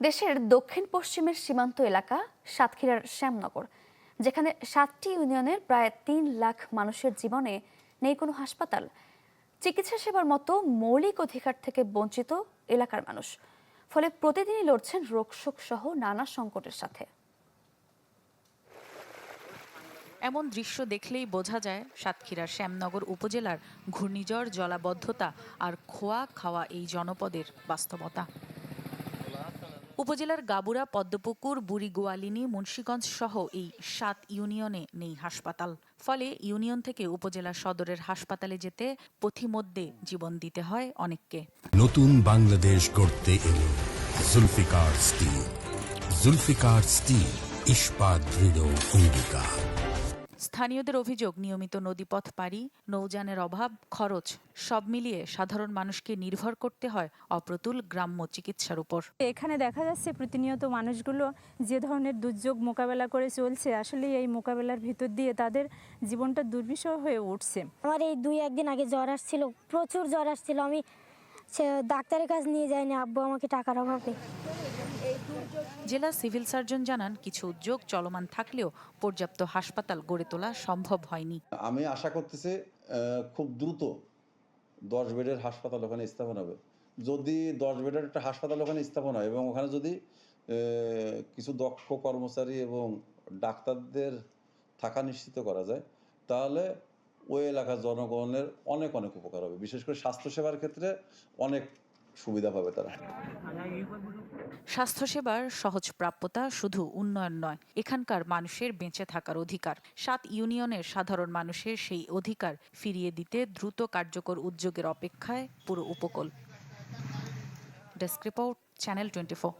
দেশের দক্ষিণ পশ্চিমের সীমান্ত এলাকা সাতক্ষীরার শ্যামনগর, যেখানে 7টি ইউনিয়নের প্রায় 3 লাখ মানুষের জীবনে নেই কোনো হাসপাতাল। চিকিৎসা সেবার মতো মৌলিক অধিকার থেকে বঞ্চিত এলাকার মানুষ, ফলে প্রতিদিনই লড়ছেন রোগশোক সহ নানা সংকটের সাথে। এমন দৃশ্য দেখলেই বোঝা যায় সাতক্ষীরার শ্যামনগর উপজেলার ঘূর্ণিঝড়, জলাবদ্ধতা আর খোয়া খাওয়া এই জনপদের বাস্তবতা। উপজেলার গাবুরা, পদ্মপুকুর, বুড়িগোয়ালিনী, মুন্সিগঞ্জ সহ এই 7 ইউনিয়নে নেই হাসপাতাল। ফলে ইউনিয়ন থেকে উপজেলা সদরের হাসপাতালে যেতে পথিমধ্যে জীবন দিতে হয় অনেককে। নতুন বাংলাদেশ গড়তে এলো জুলফিকার স্টিল। জুলফিকার স্টিল, ইস্পাত দৃঢ় অঙ্গীকার। স্থানীয়দের অভিযোগ, নিয়মিত নদীপথ পাড়ি, নৌযানের অভাব, খরচ সব মিলিয়ে সাধারণ মানুষকে নির্ভর করতে হয় অপ্রতুল গ্রাম্য চিকিৎসার উপর। এখানে দেখা যাচ্ছে প্রতিনিয়ত মানুষগুলো যে ধরনের দুর্যোগ মোকাবেলা করে চলছে, আসলে এই মোকাবেলার ভিতর দিয়ে তাদের জীবনটা দুর্বিষহ হয়ে উঠছে। আমার এই 2-1 দিন আগে জ্বর আসছিল, প্রচুর জ্বর আসছিল। আমি ডাক্তারের কাছে নিয়ে যাইনি, আব্বু আমাকে টাকার অভাবে। জেলা সিভিল সার্জন জানান, কিছু উদ্যোগ চলমান থাকলেও পর্যাপ্ত হাসপাতাল গড়ে তোলা সম্ভব হয়নি। আমি আশা করতেছি খুব দ্রুত 10 বেডের হাসপাতাল ওখানে স্থাপন হবে। যদি 10 বেডের একটা হাসপাতাল ওখানে স্থাপন হয় এবং ওখানে যদি কিছু দক্ষ কর্মচারী এবং ডাক্তারদের থাকা নিশ্চিত করা যায়, তাহলে ওই এলাকার জনগণের অনেক অনেক উপকার হবে। বিশেষ করে স্বাস্থ্যসেবার ক্ষেত্রে অনেক সুবিধা পাবে তারা। স্বাস্থ্যসেবার সহজ প্রাপ্যতা শুধু উন্নয়ন নয়, এখানকার মানুষের বেঁচে থাকার অধিকার। 7 ইউনিয়নের সাধারণ মানুষের সেই অধিকার ফিরিয়ে দিতে দ্রুত কার্যকর উদ্যোগের অপেক্ষায় পুরো উপকূল। Desk report, channel 24।